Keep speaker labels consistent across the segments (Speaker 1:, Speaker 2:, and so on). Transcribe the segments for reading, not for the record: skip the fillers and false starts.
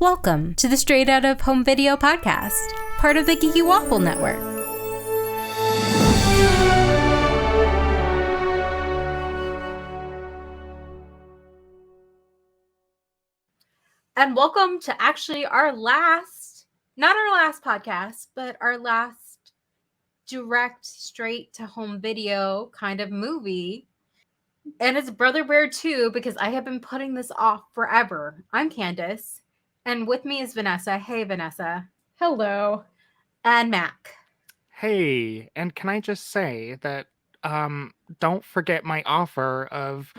Speaker 1: Welcome to the Straight Out of Home Video podcast, part of the Geeky Waffle Network. And welcome to actually our last, not our last podcast, but our last direct straight to home video kind of movie. And it's Brother Bear 2 because I have been putting this off forever. I'm Candace. And with me is Vanessa. Hey, Vanessa.
Speaker 2: Hello.
Speaker 1: And Mack.
Speaker 3: Hey, and can I just say that don't forget my offer of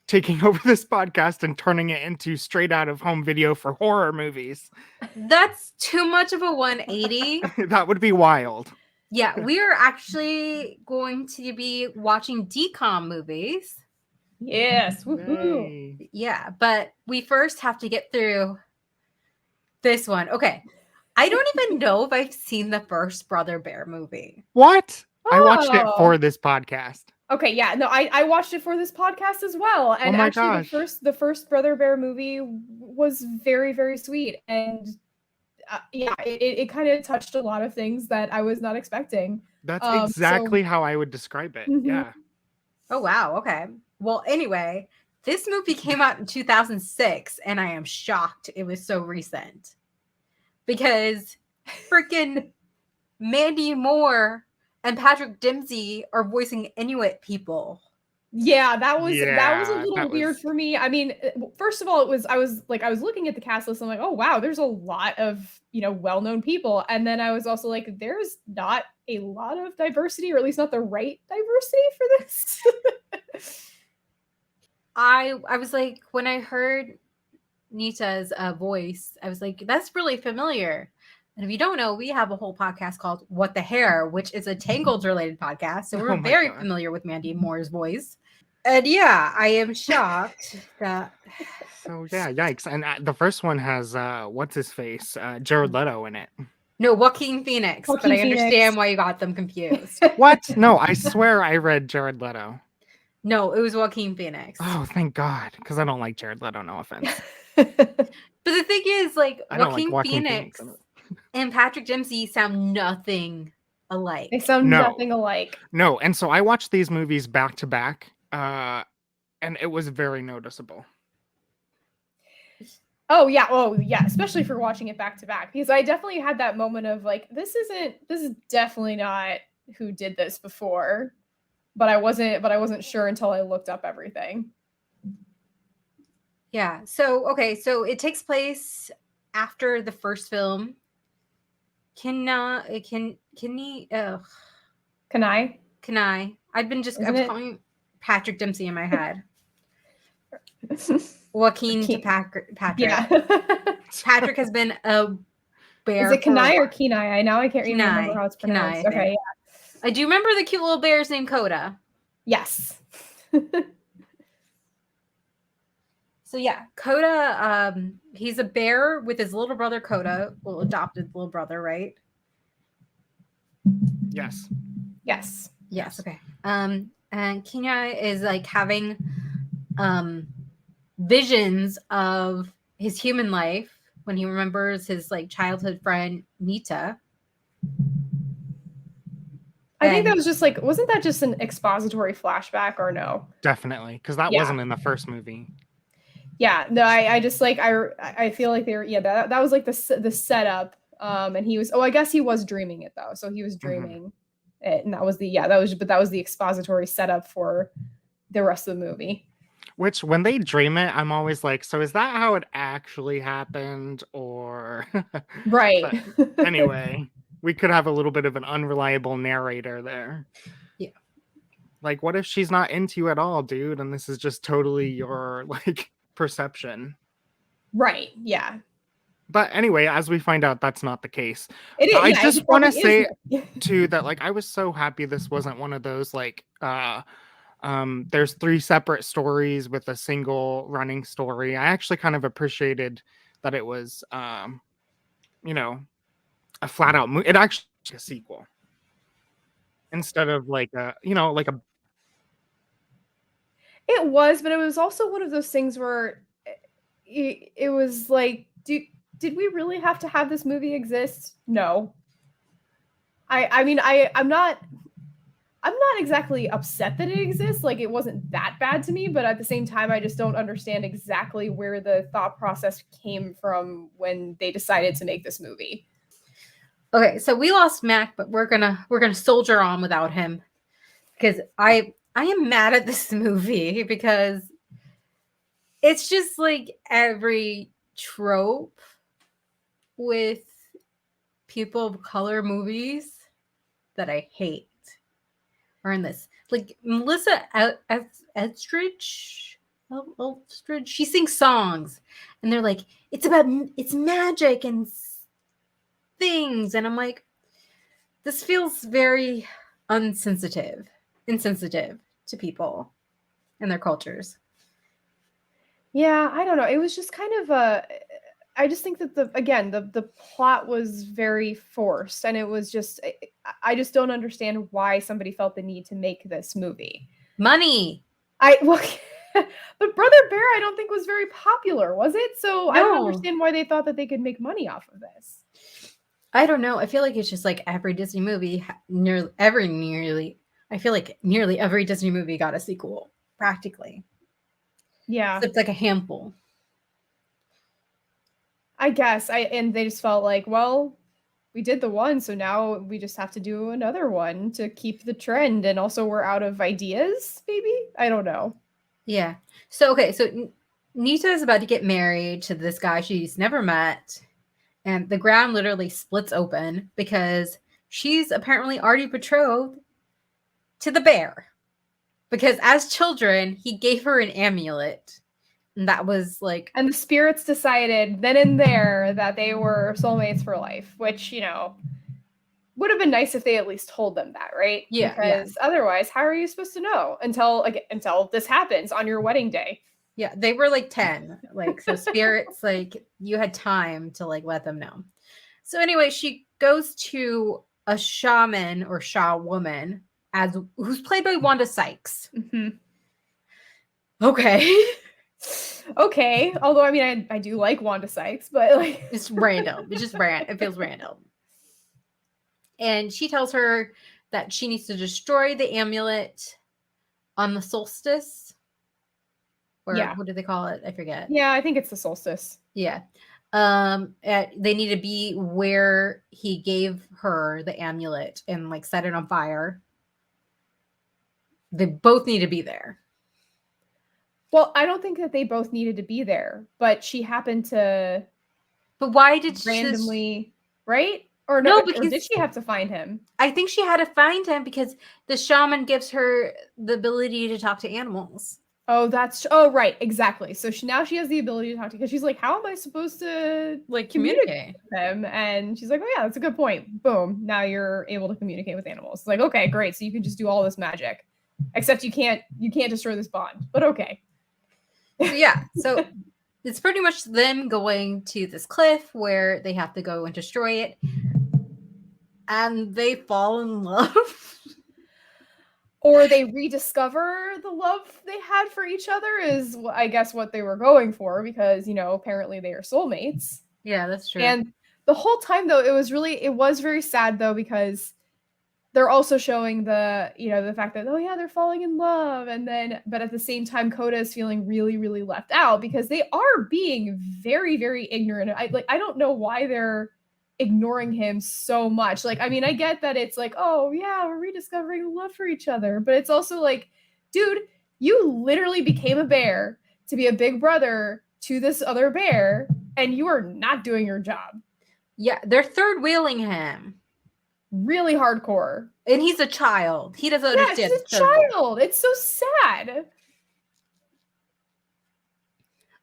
Speaker 3: taking over this podcast and turning it into straight out of home video for horror movies.
Speaker 1: That's too much of a 180.
Speaker 3: That would be wild.
Speaker 1: Yeah, we are actually going to be watching DCOM movies.
Speaker 2: Yes. Woohoo.
Speaker 3: Yay.
Speaker 1: Yeah, but we first have to get through this one. Okay. I don't even know if I've seen the first Brother Bear movie.
Speaker 3: What? I watched it
Speaker 2: Oh.
Speaker 3: for this podcast.
Speaker 2: Okay, yeah, no, I watched it for this podcast as well, and
Speaker 3: Oh my
Speaker 2: actually
Speaker 3: gosh.
Speaker 2: the first Brother Bear movie was very, very sweet, and yeah, it kind of touched a lot of things that I was not expecting.
Speaker 3: That's
Speaker 2: So-
Speaker 3: exactly how I would describe it.
Speaker 2: Mhm.
Speaker 3: Yeah.
Speaker 1: Oh, wow. Okay. Well, anyway, this movie came out in 2006, and I am shocked it was so recent. Because freaking Mandy Moore and Patrick Dempsey are voicing Inuit people.
Speaker 2: Yeah, that was a
Speaker 3: Yeah,
Speaker 2: little
Speaker 3: that
Speaker 2: weird
Speaker 3: was-
Speaker 2: for me. I mean, first of all, I was looking at the cast list. I'm like, oh wow, there's a lot of well-known people, and then I was also like, there's not a lot of diversity, or at least not the right diversity for this.
Speaker 1: I was like, when I heard Nita's voice, I was like, that's really familiar. And if you don't know, we have a whole podcast called What the Hair, which is a Tangled related podcast. So we're
Speaker 3: Oh my
Speaker 1: very
Speaker 3: God.
Speaker 1: familiar with Mandy Moore's voice. And yeah, I am shocked that
Speaker 3: So yeah, yikes. And the first one has what's his face? Jared Leto in it.
Speaker 1: no Joaquin Phoenix, but
Speaker 2: Joaquin
Speaker 1: I understand
Speaker 2: Phoenix.
Speaker 1: why you got them confused.
Speaker 3: What? No, I swear I read Jared Leto.
Speaker 1: No, it was Joaquin Phoenix.
Speaker 3: Oh, thank God, because I don't like Jared Leto. No offense.
Speaker 1: But the thing is, like,
Speaker 3: I don't like
Speaker 1: Joaquin
Speaker 3: Joaquin
Speaker 1: Phoenix
Speaker 3: Phoenix.
Speaker 1: and Patrick Dempsey sound nothing alike.
Speaker 2: They sound
Speaker 3: No.
Speaker 2: nothing alike.
Speaker 3: No, and so I watched these movies back to back, and it was very noticeable.
Speaker 2: Oh yeah, especially for watching it back to back, because I definitely had that moment of like, this is definitely not who did this before, but I wasn't sure until I looked up everything.
Speaker 1: Yeah. So, okay. So it takes place after the first film. Can I? I've been just, I
Speaker 2: Isn't
Speaker 1: was
Speaker 2: it-
Speaker 1: calling Patrick Dempsey in my head. Joaquin to Patrick.
Speaker 2: Yeah.
Speaker 1: Patrick has been a bear.
Speaker 2: Is it
Speaker 1: for a
Speaker 2: Kenai or
Speaker 1: while.
Speaker 2: Kenai? Now I can't even
Speaker 1: Kenai.
Speaker 2: remember how it's
Speaker 1: Kenai,
Speaker 2: pronounced.
Speaker 1: I
Speaker 2: Okay,
Speaker 1: think. I do remember the cute little bears named Coda.
Speaker 2: yes.
Speaker 1: So yeah, Coda, he's a bear with his little brother Coda, well, adopted little brother, right?
Speaker 3: Yes.
Speaker 2: Yes.
Speaker 1: Yes, okay. And Kenya is like having visions of his human life when he remembers his like childhood friend Nita.
Speaker 2: I think that
Speaker 1: And-
Speaker 2: was just like, wasn't that just an expository flashback or no?
Speaker 3: Definitely, because that
Speaker 2: Yeah.
Speaker 3: wasn't in the first movie.
Speaker 2: Yeah, no, I just like I feel like they were that was like the setup, and he was I guess he was dreaming it though, so he was dreaming it, and that was the expository setup for the rest of the movie.
Speaker 3: Which, when they dream it, I'm always like, so is that how it actually happened, or?
Speaker 2: Right.
Speaker 3: Anyway, we could have a little bit of an unreliable narrator there.
Speaker 1: Yeah.
Speaker 3: Like, what if she's not into you at all, dude, and this is just totally your like perception?
Speaker 2: Right. Yeah.
Speaker 3: But anyway, as we find out, that's not the case.
Speaker 2: It is.
Speaker 3: I
Speaker 2: yeah,
Speaker 3: just
Speaker 2: it
Speaker 3: wanna
Speaker 2: probably
Speaker 3: say-
Speaker 2: is.
Speaker 3: Too, that like I was so happy this wasn't one of those like there's 3 separate stories with a single running story. I actually kind of appreciated that it was a flat out it actually a sequel instead of like a like a
Speaker 2: It was, but it was also one of those things where it was like, did we really have to have this movie exist? No. I'm not exactly upset that it exists. Like, it wasn't that bad to me, but at the same time, I just don't understand exactly where the thought process came from when they decided to make this movie.
Speaker 1: Okay, so we lost Mac, but we're gonna soldier on without him because I am mad at this movie because it's just like every trope with people of color movies that I hate are in this. Like Melissa Eldridge, she sings songs, and they're like, it's magic and things, and I'm like, this feels very insensitive to people and their cultures.
Speaker 2: Yeah, I don't know. It was just kind of I just think that the plot was very forced, and it was just I just don't understand why somebody felt the need to make this movie.
Speaker 1: Money.
Speaker 2: But Brother Bear, I don't think was very popular, was it? So I don't understand why they thought that they could make money off of this.
Speaker 1: I don't know. I feel like it's just like every Disney movie, I feel like nearly every Disney movie got a sequel, practically.
Speaker 2: Yeah.
Speaker 1: It's like a handful.
Speaker 2: I guess. And they just felt like, well, we did the one, so now we just have to do another one to keep the trend. And also we're out of ideas, maybe? I don't know.
Speaker 1: Yeah. So, okay. So Nita is about to get married to this guy she's never met. And the ground literally splits open because she's apparently already betrothed to the bear. Because as children, he gave her an amulet. And that was like...
Speaker 2: And the spirits decided then and there that they were soulmates for life, which, you know, would have been nice if they at least told them that, right?
Speaker 1: Yeah.
Speaker 2: Because otherwise, how are you supposed to know until this happens on your wedding day?
Speaker 1: Yeah, they were like 10. Like, so spirits, like, you had time to like let them know. So anyway, she goes to a shaman or Shaw woman who's played by Wanda Sykes.
Speaker 2: Mm-hmm.
Speaker 1: Okay.
Speaker 2: Okay. Although, I mean, I do like Wanda Sykes, but like...
Speaker 1: It's random. It's just random. It feels random. And she tells her that she needs to destroy the amulet on the solstice. Or what do they call it? I forget.
Speaker 2: Yeah, I think it's the solstice.
Speaker 1: Yeah. They need to be where he gave her the amulet and like set it on fire. They both need to be there.
Speaker 2: Well, I don't think that they both needed to be there, but she happened to.
Speaker 1: But why did
Speaker 2: randomly, right? Or no, because, or did she have to find him?
Speaker 1: I think she had to find him because the shaman gives her the ability to talk to animals.
Speaker 2: Oh, right, exactly. So she has the ability to talk to, because she's like, how am I supposed to like communicate with him? And she's like, oh yeah, that's a good point. Boom, now you're able to communicate with animals. It's like, okay, great. So you can just do all this magic, except you can't destroy this bond. But okay.
Speaker 1: Yeah. So it's pretty much them going to this cliff where they have to go and destroy it, and they fall in love.
Speaker 2: Or they rediscover the love they had for each other is, I guess, what they were going for, because, you know, apparently they are soulmates.
Speaker 1: Yeah, that's true.
Speaker 2: And the whole time, though, it was very sad, though, because they're also showing the fact that, oh yeah, they're falling in love. And then, but at the same time, Coda is feeling really, really left out because they are being very, very ignorant. I don't know why they're ignoring him so much. Like, I mean, I get that it's like, oh yeah, we're rediscovering love for each other, but it's also like, dude, you literally became a bear to be a big brother to this other bear, and you are not doing your job.
Speaker 1: Yeah, they're third wheeling him
Speaker 2: really hardcore,
Speaker 1: and he's a child. He doesn't understand.
Speaker 2: He's a child. It's so sad.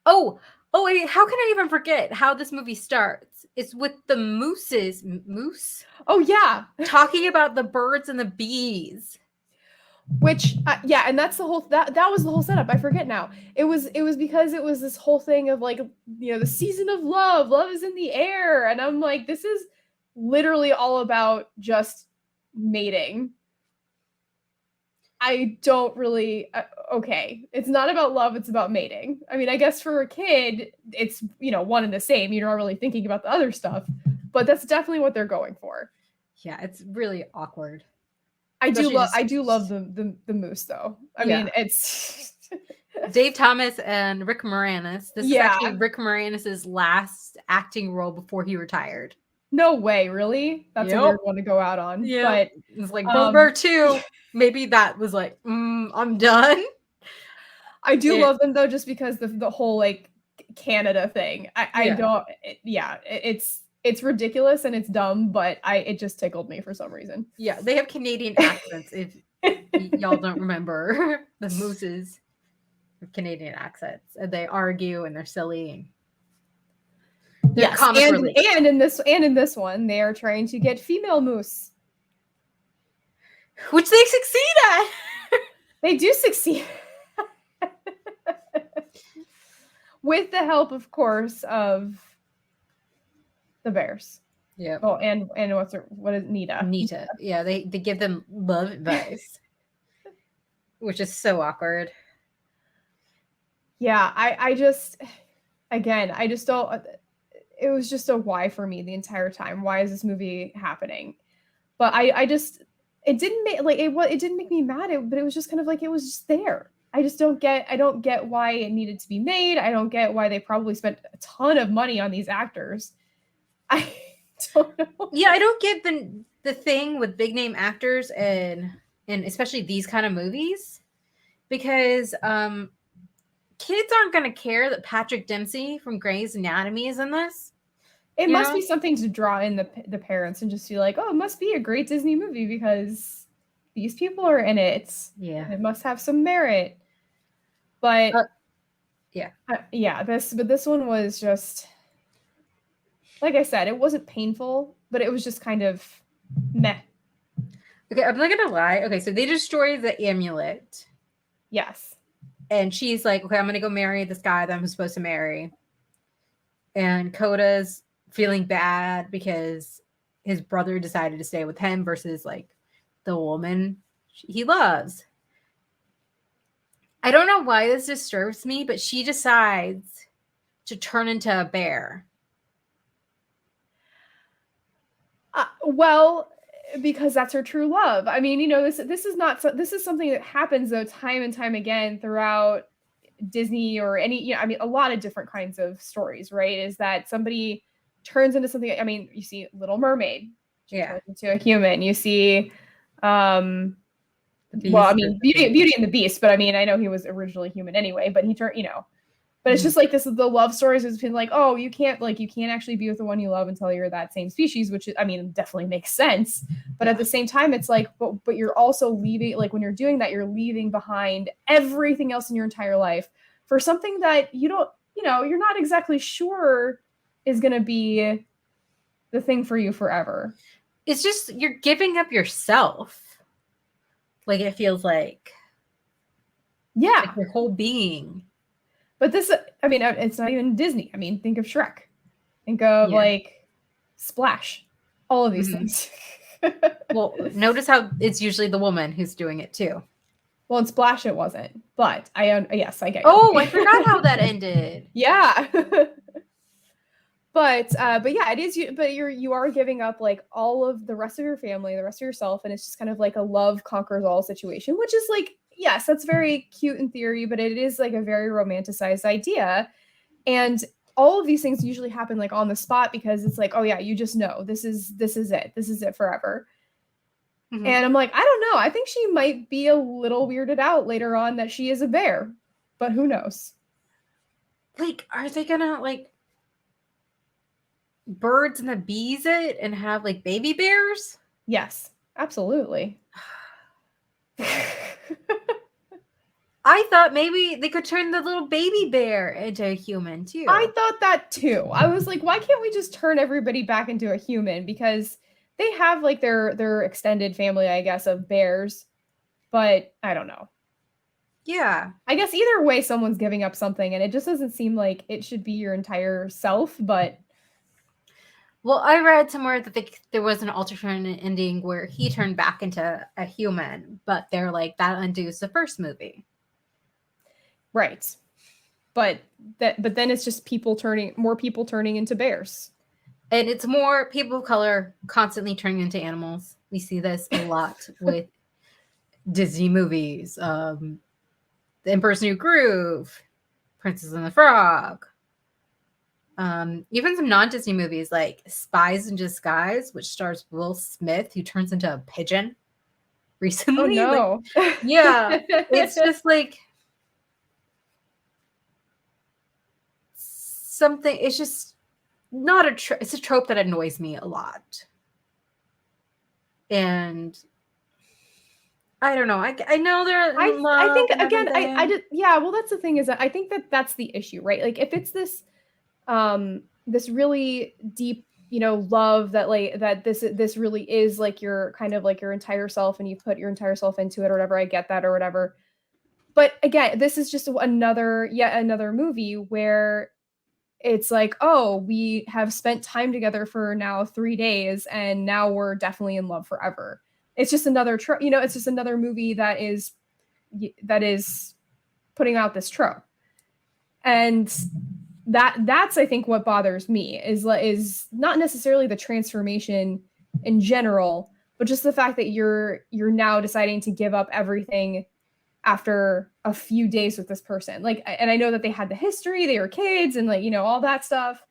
Speaker 1: Oh, wait, how can I even forget how this movie starts? It's with the moose.
Speaker 2: Oh yeah,
Speaker 1: talking about the birds and the bees.
Speaker 2: Which and that's the whole that was the whole setup. I forget now. It was because it was this whole thing of like, you know, the season of love is in the air, and I'm like, this is literally all about just mating. I don't really okay. It's not about love, it's about mating. I mean, I guess for a kid, it's, you know, one and the same. You're not really thinking about the other stuff, but that's definitely what they're going for.
Speaker 1: Yeah, it's really awkward.
Speaker 2: I do
Speaker 1: Especially
Speaker 2: love the moose though. I mean, it's
Speaker 1: Dave Thomas and Rick Moranis. This is
Speaker 2: Yeah.
Speaker 1: actually Rick Moranis's last acting role before he retired.
Speaker 2: No way, really? That's a
Speaker 1: Yep.
Speaker 2: weird one to go out on.
Speaker 1: Yeah,
Speaker 2: But
Speaker 1: it's like World War II. Maybe that was like, I'm done.
Speaker 2: I do love them though, just because the whole like Canada thing. I don't. It's ridiculous and it's dumb, but it just tickled me for some reason.
Speaker 1: Yeah, they have Canadian accents. If y'all don't remember, the mooses have Canadian accents, and they argue and they're silly. And
Speaker 2: yes, and in this one, they are trying to get female moose,
Speaker 1: which they succeed at.
Speaker 2: They do succeed. With the help, of course, of the bears.
Speaker 1: Yeah.
Speaker 2: Oh, and what is Nita?
Speaker 1: Nita. Yeah, they give them love advice, which is so awkward.
Speaker 2: Yeah, I just don't. It was just a why for me the entire time. Why is this movie happening? But it didn't make me mad. But it was just kind of like it was just there. I don't get why it needed to be made. I don't get why they probably spent a ton of money on these actors. I don't know.
Speaker 1: Yeah, I don't get the thing with big name actors and especially these kind of movies, because kids aren't going to care that Patrick Dempsey from Grey's Anatomy is in this.
Speaker 2: It must be something to draw in the parents and just be like, oh, it must be a great Disney movie because these people are in it.
Speaker 1: Yeah,
Speaker 2: it must have some merit. But this one was just, like I said, it wasn't painful, but it was just kind of meh.
Speaker 1: Okay, I'm not gonna lie. Okay, so they destroy the amulet.
Speaker 2: Yes.
Speaker 1: And she's like, okay, I'm gonna go marry this guy that I'm supposed to marry. And Coda's feeling bad because his brother decided to stay with him versus like the woman he loves. I don't know why this disturbs me, but she decides to turn into a bear.
Speaker 2: Well, because that's her true love. I mean, you know, this is something that happens though time and time again throughout Disney or any, you know, I mean, a lot of different kinds of stories, right? Is that somebody turns into something. I mean, you see Little Mermaid, she turns into a human. You see, well, I mean, Beauty and the Beast, but I mean, I know he was originally human anyway, but he turned, you know. But it's just like this is the love stories has been like, oh, you can't actually be with the one you love until you're that same species, which I mean definitely makes sense. But at the same time, it's like, but you're also leaving, like when you're doing that, you're leaving behind everything else in your entire life for something that you don't, you know, you're not exactly sure is gonna be the thing for you forever.
Speaker 1: It's just you're giving up yourself. Like it feels like.
Speaker 2: Yeah.
Speaker 1: Like your whole being.
Speaker 2: But this, I mean, it's not even Disney. I mean, think of Shrek. Think of like Splash. All of these things.
Speaker 1: Well, notice how it's usually the woman who's doing it too.
Speaker 2: Well, in Splash it wasn't. But yes, I get you.
Speaker 1: Oh, I forgot how that ended.
Speaker 2: Yeah. But yeah, it is. But you are giving up like all of the rest of your family, the rest of yourself, and it's just kind of like a love conquers all situation, which is like, yes, that's very cute in theory, but it is like a very romanticized idea. And all of these things usually happen like on the spot because it's like, oh yeah, you just know this is it. This is it forever. Mm-hmm. And I'm like, I don't know. I think she might be a little weirded out later on that she is a bear, but who knows?
Speaker 1: Like, are they gonna like birds and the bees it and have like baby bears?
Speaker 2: Yes, absolutely.
Speaker 1: I thought maybe they could turn the little baby bear into a human too.
Speaker 2: I thought that too. I was like, why can't we just turn everybody back into a human? Because they have like their extended family, I guess, of bears. But I don't know.
Speaker 1: Yeah.
Speaker 2: I guess either way, someone's giving up something, and it just doesn't seem like it should be your entire self, but
Speaker 1: Well, I read somewhere that there was an alternate ending where he turned back into a human, but they're like, that undoes the first movie.
Speaker 2: Right. But then it's just more people turning into bears.
Speaker 1: And it's more people of color constantly turning into animals. We see this a lot with Disney movies. The Emperor's New Groove, Princess and the Frog. Even some non-Disney movies like Spies in Disguise, which stars Will Smith, who turns into a pigeon recently.
Speaker 2: Oh no.
Speaker 1: Like, yeah. It's just like something, it's just not it's a trope that annoys me a lot. And I don't know. I know they're in love.
Speaker 2: I think again, I did. Yeah. Well, that's the thing is that I think that's the issue, right? Like if it's this really deep, love that this really is like your kind of like your entire self, and you put your entire self into it or whatever. I get that or whatever. But again, this is just yet another movie where it's like, oh, we have spent time together for now 3 days, and now we're definitely in love forever. It's just another trope, it's just another movie that is putting out this trope. And that's I think what bothers me is not necessarily the transformation in general, but just the fact that you're now deciding to give up everything after a few days with this person. Like, and I know that they had the history, they were kids and like, all that stuff,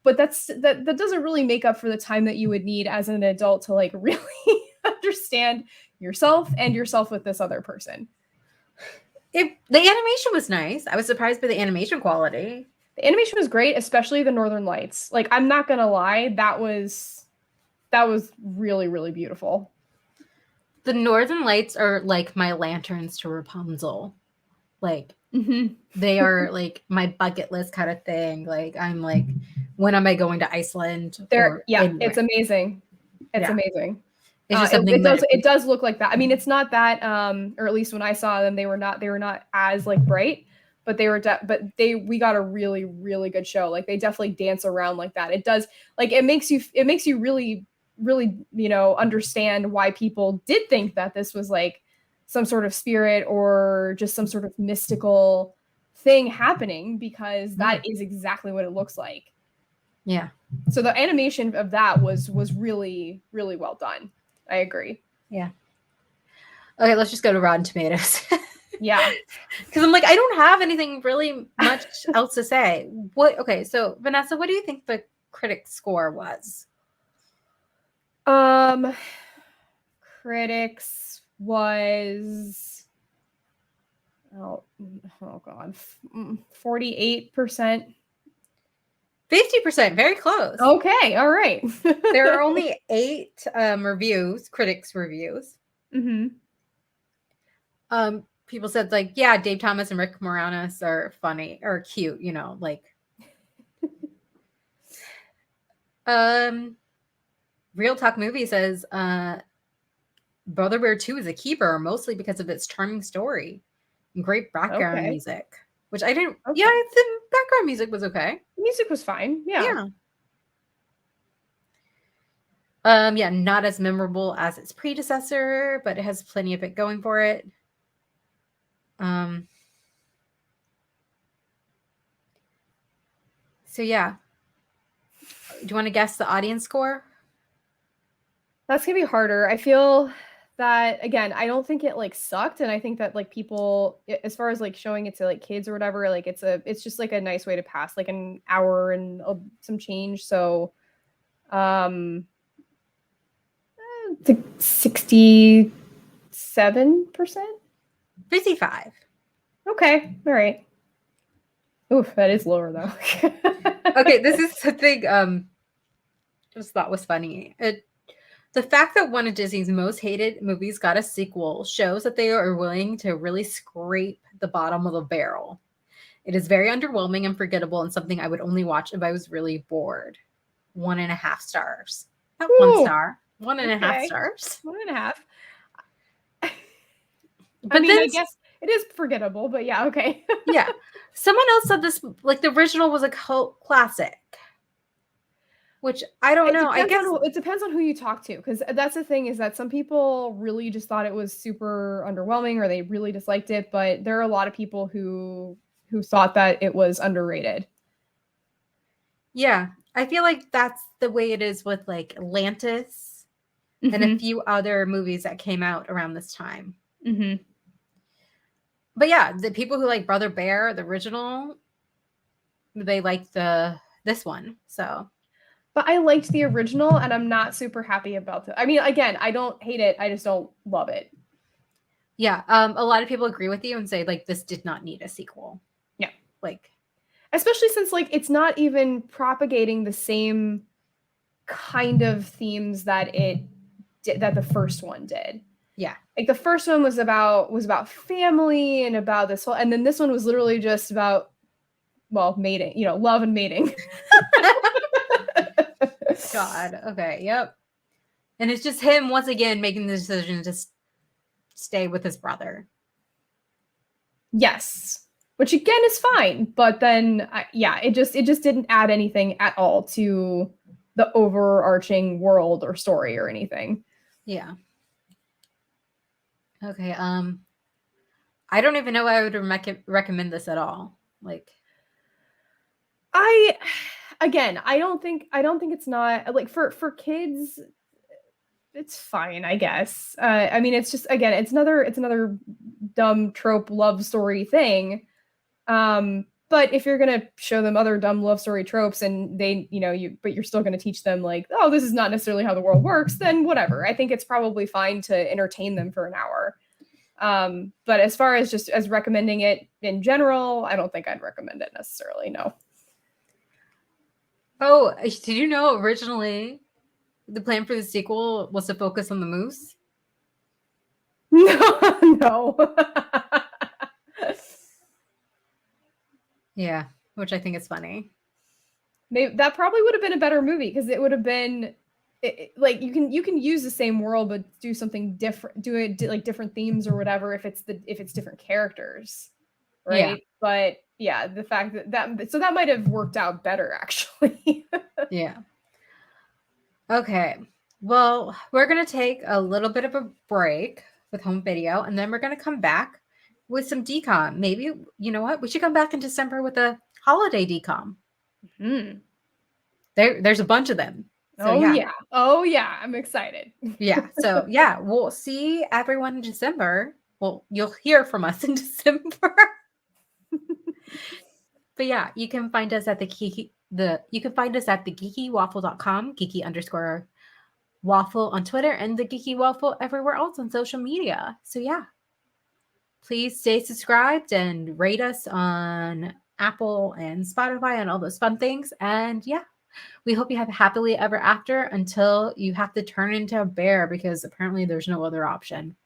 Speaker 2: but that doesn't really make up for the time that you would need as an adult to like really understand yourself and yourself with this other person.
Speaker 1: The animation was nice. I was surprised by the animation quality.
Speaker 2: The animation was great, especially the Northern Lights. Like, I'm not gonna lie, that was really, really beautiful.
Speaker 1: The Northern Lights are like my lanterns to Rapunzel. Like, they are like my bucket list kind of thing. Like, I'm like, when am I going to Iceland?
Speaker 2: It's amazing. It's amazing.
Speaker 1: It's just
Speaker 2: it does look like that. I mean, it's not that, or at least when I saw them, they were not as like bright, but we got a really, really good show. Like they definitely dance around like that. It does, like, it makes you really, really, understand why people did think that this was like some sort of spirit or just some sort of mystical thing happening, because that is exactly what it looks like.
Speaker 1: Yeah.
Speaker 2: So the animation of that was really, really well done. I agree.
Speaker 1: Yeah. Okay, let's just go to Rotten Tomatoes.
Speaker 2: Yeah.
Speaker 1: Because I'm like, I don't have anything really much else to say. Okay, so Vanessa, what do you think the critic score was?
Speaker 2: Critics was oh god, 48%.
Speaker 1: 50%, very close.
Speaker 2: Okay, all right.
Speaker 1: There are only 8 critics reviews. People said like, yeah, Dave Thomas and Rick Moranis are funny or cute, like. Real Talk Movie says Brother Bear 2 is a keeper, mostly because of its charming story and great background music. Which I didn't. Okay. Yeah, the background music was okay.
Speaker 2: Music was fine. Yeah.
Speaker 1: Yeah, not as memorable as its predecessor, but it has plenty of it going for it. So yeah. Do you want to guess the audience score?
Speaker 2: That's gonna be harder. I feel that, again, I don't think it like sucked, and I think that like people, as far as like showing it to like kids or whatever, like it's just like a nice way to pass like an hour and some change. So 67%.
Speaker 1: 55.
Speaker 2: Okay, all right. Oof, that is lower though.
Speaker 1: Okay, this is something just thought was funny. The fact that one of Disney's most hated movies got a sequel shows that they are willing to really scrape the bottom of the barrel. It is very underwhelming and forgettable, and something I would only watch if I was really bored. 1.5 stars. Not 1 star. 1.5 stars.
Speaker 2: 1.5.
Speaker 1: But
Speaker 2: I mean, I guess it is forgettable, but yeah, okay.
Speaker 1: Yeah. Someone else said this, like the original was a cult classic. which I don't know. I guess
Speaker 2: it depends on who you talk to, because that's the thing, is that some people really just thought it was super underwhelming or they really disliked it, but there are a lot of people who thought that it was underrated.
Speaker 1: Yeah, I feel like that's the way it is with like Atlantis and a few other movies that came out around this time. But yeah, the people who like Brother Bear, the original, they like this one. So,
Speaker 2: but I liked the original, and I'm not super happy about it. I mean, again, I don't hate it. I just don't love it.
Speaker 1: Yeah, a lot of people agree with you and say like this did not need a sequel.
Speaker 2: Yeah,
Speaker 1: like
Speaker 2: especially since like it's not even propagating the same kind of themes that the first one did.
Speaker 1: Yeah,
Speaker 2: like the first one was about family and about this whole, and then this one was literally just about, well, mating, love and mating.
Speaker 1: God. Okay. Yep. And it's just him once again making the decision to stay with his brother.
Speaker 2: Yes, which again is fine, but then it just didn't add anything at all to the overarching world or story or anything.
Speaker 1: Yeah. Okay. I don't even know why I would recommend this at all. Like,
Speaker 2: I don't think it's not like for kids. It's fine, I guess. I mean, it's just, again, it's another dumb trope love story thing. But if you're gonna show them other dumb love story tropes and they, but you're still gonna teach them like, oh, this is not necessarily how the world works, then whatever. I think it's probably fine to entertain them for an hour. But as far as just as recommending it in general, I don't think I'd recommend it necessarily. No.
Speaker 1: Oh, did you know originally the plan for the sequel was to focus on the moose?
Speaker 2: No.
Speaker 1: Yeah, which I think is funny.
Speaker 2: Maybe that probably would have been a better movie, because it would have been like you can use the same world but do something different, do it like different themes or whatever if it's different characters, right?
Speaker 1: Yeah.
Speaker 2: But yeah, the fact that might have worked out better actually.
Speaker 1: Yeah. Okay. Well, we're going to take a little bit of a break with home video, and then we're going to come back with some DCOM. Maybe, you know what? We should come back in December with a holiday DCOM. There's a bunch of them. So,
Speaker 2: Oh, yeah. I'm excited.
Speaker 1: Yeah. So, yeah, we'll see everyone in December. Well, you'll hear from us in December. But yeah, you can find us at geekywaffle.com, geeky_waffle on Twitter, and the Geeky Waffle everywhere else on social media. So yeah, please stay subscribed and rate us on Apple and Spotify and all those fun things. And yeah, we hope you have a happily ever after until you have to turn into a bear, because apparently there's no other option.